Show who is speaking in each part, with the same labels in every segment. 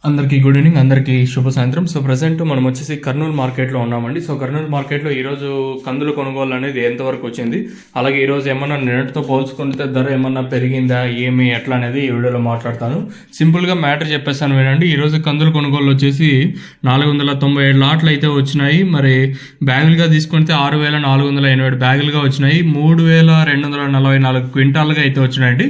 Speaker 1: అందరికీ good evening, అందరికీ శుభ సాయంత్రం. సో ప్రజెంట్ మనం వచ్చేసి కర్నూలు మార్కెట్లో ఉన్నామండి. సో కర్నూలు మార్కెట్లో ఈరోజు కందులు కొనుగోలు అనేది ఎంతవరకు వచ్చింది, అలాగే ఈరోజు ఏమన్నా నిన్నటితో పోల్చుకుంటే ధర ఏమన్నా పెరిగిందా, ఏమి ఎట్లా అనేది ఈ వీడియోలో మాట్లాడతాను. సింపుల్గా మ్యాటర్ చెప్పేస్తాను వినండి. ఈరోజు కందులు కొనుగోలు వచ్చేసి 497 లాట్లు అయితే వచ్చినాయి. మరి బ్యాగులుగా తీసుకుంటే 6487 బ్యాగులుగా వచ్చినాయి. 3244 క్వింటాలుగా అయితే వచ్చినాయండి.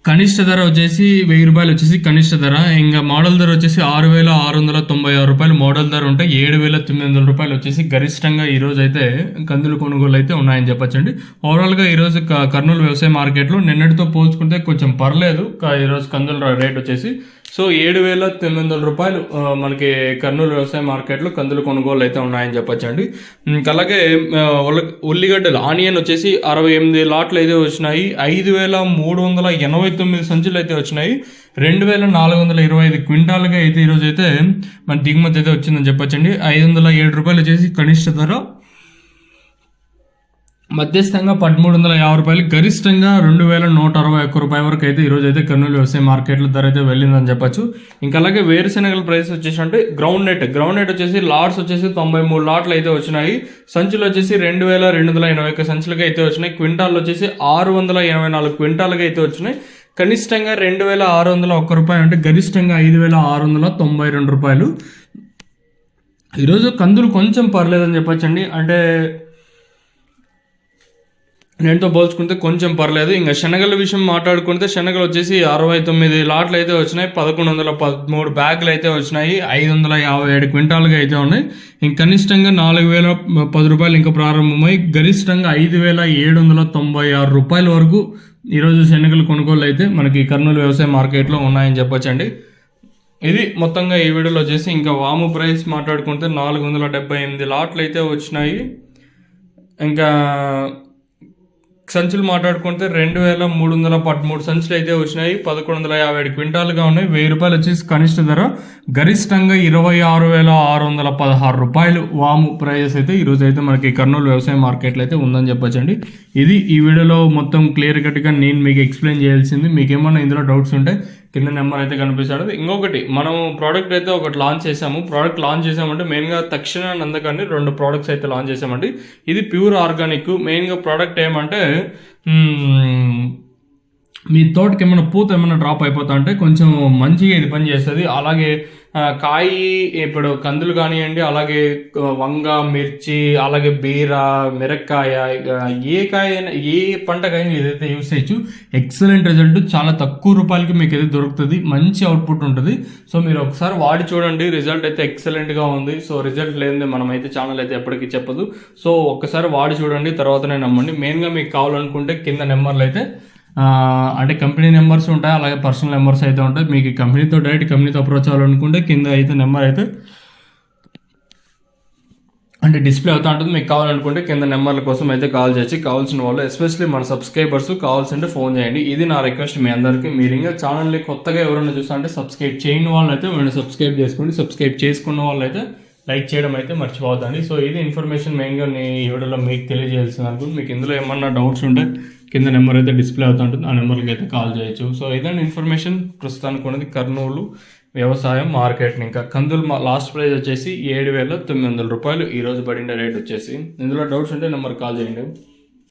Speaker 1: కనిష్ట ధర వచ్చేసి 1000 రూపాయలు వచ్చేసి కనిష్ట ధర. ఇంకా మోడల్ ధర వచ్చేసి 6696 రూపాయలు మోడల్ ధర ఉంటే 7900 రూపాయలు వచ్చేసి గరిష్టంగా ఈ రోజు అయితే కందులు కొనుగోలు అయితే ఉన్నాయని చెప్పొచ్చండి. ఓవరాల్గా ఈరోజు కర్నూలు వ్యవసాయ మార్కెట్లో నిన్నటితో పోల్చుకుంటే కొంచెం పర్లేదు. ఈరోజు కందుల రేట్ వచ్చేసి 7900 రూపాయలు మనకి కర్నూలు వ్యవసాయ మార్కెట్లో కందులు కొనుగోలు అయితే ఉన్నాయని చెప్పొచ్చండి. అలాగే ఉల్లిగడ్డలు ఆనియన్ వచ్చేసి 68 లాట్లు అయితే వచ్చినాయి. 5389 సంచులు అయితే వచ్చినాయి. 2425 క్వింటాలుగా అయితే ఈరోజు అయితే మన దిగుమతి అయితే వచ్చిందని చెప్పొచ్చండి. 507 రూపాయలు వచ్చేసి కనిష్ట ధర, మధ్యస్థంగా 1350 రూపాయలు, గరిష్టంగా 2161 రూపాయల వరకు అయితే ఈరోజు అయితే కర్నూలు వ్యవసాయ మార్కెట్లో ధర అయితే వెళ్ళిందని చెప్పొచ్చు. ఇంకా అలాగే వేరుశెనగల ప్రైస్ వచ్చేసి అంటే గ్రౌండ్ నెట్ వచ్చేసి లాట్స్ వచ్చేసి 93 లాట్లు అయితే వచ్చినాయి. సంచులు వచ్చేసి 2221 సంచులుగా అయితే వచ్చినాయి. క్వింటాల్ వచ్చేసి 684 క్వింటాలుగా అయితే వచ్చినాయి. కనిష్టంగా 2601 రూపాయలు అంటే గరిష్టంగా 5692 రూపాయలు. ఈరోజు కందులు కొంచెం పర్లేదని చెప్పొచ్చండి. అంటే నేనుతో పోల్చుకుంటే కొంచెం పర్లేదు. ఇంకా శనగల విషయం మాట్లాడుకుంటే శనగలు వచ్చేసి 69 లాట్లు అయితే వచ్చినాయి. 1113 బ్యాగులు అయితే వచ్చినాయి. 557 క్వింటాలుగా అయితే ఉన్నాయి. ఇంక కనిష్టంగా 4010 రూపాయలు ఇంకా ప్రారంభమై గరిష్టంగా 5796 రూపాయల వరకు ఈరోజు శనగలు కొనుగోలు అయితే మనకి కర్నూలు వ్యవసాయ మార్కెట్లో ఉన్నాయని చెప్పొచ్చండి. ఇది మొత్తంగా ఈ వీడియోలో వచ్చేసి. ఇంకా వాము ప్రైస్ మాట్లాడుకుంటే 478 లాట్లు అయితే వచ్చినాయి. ఇంకా సంచులు మాట్లాడుకుంటే 2313 సంచులు అయితే వచ్చినాయి. 1157 క్వింటాలుగా ఉన్నాయి. 1000 రూపాయలు వచ్చేసి కనిష్ట ధర, గరిష్టంగా 26616 రూపాయలు వాము ప్రైజెస్ అయితే ఈరోజు అయితే మనకి కర్నూలు వ్యవసాయ మార్కెట్లో అయితే ఉందని చెప్పొచ్చండి. ఇది ఈ వీడియోలో మొత్తం క్లియర్ కట్గా నేను మీకు ఎక్స్ప్లెయిన్ చేయాల్సింది. మీకు ఏమన్నా ఇందులో డౌట్స్ ఉంటే కింద నెంబర్ అయితే కనిపిస్తాడు. ఇంకొకటి, మనం ప్రోడక్ట్ అయితే ఒకటి లాంచ్ చేసాము. ప్రోడక్ట్ లాంచ్ చేసామంటే మెయిన్గా తక్షణ నందకాన్ని 2 ప్రోడక్ట్స్ అయితే లాంచ్ చేసామండి. ఇది ప్యూర్ ఆర్గానిక్. మెయిన్గా ప్రోడక్ట్ ఏమంటే మీ తోటకి ఏమైనా పూత ఏమైనా డ్రాప్ అయిపోతా అంటే కొంచెం మంచిగా ఇది పని చేస్తుంది. అలాగే కాయ ఇప్పుడు కందులు కానివ్వండి, అలాగే వంగ, మిర్చి, అలాగే బీర, మిరక్కాయ, ఏ కాయ ఏ పంటకైనా ఏదైతే యూస్ చేయొచ్చు. ఎక్సలెంట్ రిజల్ట్, చాలా తక్కువ రూపాయలకి మీకు అయితే దొరుకుతుంది. మంచి అవుట్పుట్ ఉంటుంది. సో మీరు ఒకసారి వాడి చూడండి. రిజల్ట్ అయితే ఎక్సలెంట్గా ఉంది. సో రిజల్ట్ లేనిదే మనం అయితే ఛానల్ అయితే ఎప్పటికీ చెప్పదు. సో ఒక్కసారి వాడి చూడండి, తర్వాతనే నమ్మండి. మెయిన్గా మీకు కావాలనుకుంటే కింద నెంబర్లు అయితే అంటే కంపెనీ నెంబర్స్ ఉంటాయి, అలాగే పర్సనల్ నెంబర్స్ అయితే ఉంటాయి. మీకు కంపెనీతో అప్రోచ్ అవ్వాలనుకుంటే కింద అయితే నెంబర్ అయితే అంటే డిస్ప్లే అవుతా ఉంటుంది. మీకు కావాలనుకుంటే కింద నెంబర్ల కోసం అయితే కాల్ చేసి, కావాల్సిన వాళ్ళు ఎస్పెషల్లీ మన సబ్స్క్రైబర్స్ కావాల్సింటే ఫోన్ చేయండి. ఇది నా రిక్వెస్ట్ మీ అందరికీ. మీరు ఇంకా ఛానల్ని కొత్తగా ఎవరైనా చూస్తా అంటే సబ్స్క్రైబ్ చేయని వాళ్ళు అయితే మీరు సబ్స్క్రైబ్ చేసుకోండి. సబ్స్క్రైబ్ చేసుకున్న వాళ్ళు అయితే లైక్ చేయడం అయితే మర్చిపోవద్దండి. సో ఇది ఇన్ఫర్మేషన్ మెయిన్గా నేను ఈ వీడియోలో మీకు తెలియజేయాల్సింది అనుకుంటే. మీకు ఇందులో ఏమన్నా డౌట్స్ ఉంటే కింద నెంబర్ అయితే డిస్ప్లే అవుతూ ఉంటుంది. ఆ నెంబర్కి అయితే కాల్ చేయొచ్చు. సో ఇదండి ఇన్ఫర్మేషన్ ప్రస్తుతానికి ఉన్నది కర్నూలు వ్యవసాయం మార్కెట్. ఇంకా కందులు లాస్ట్ ప్రైస్ వచ్చేసి 7900 రూపాయలు ఈరోజు పడిన రేట్ వచ్చేసి. ఇందులో డౌట్స్ ఉంటే నెంబర్ కాల్ చేయండి.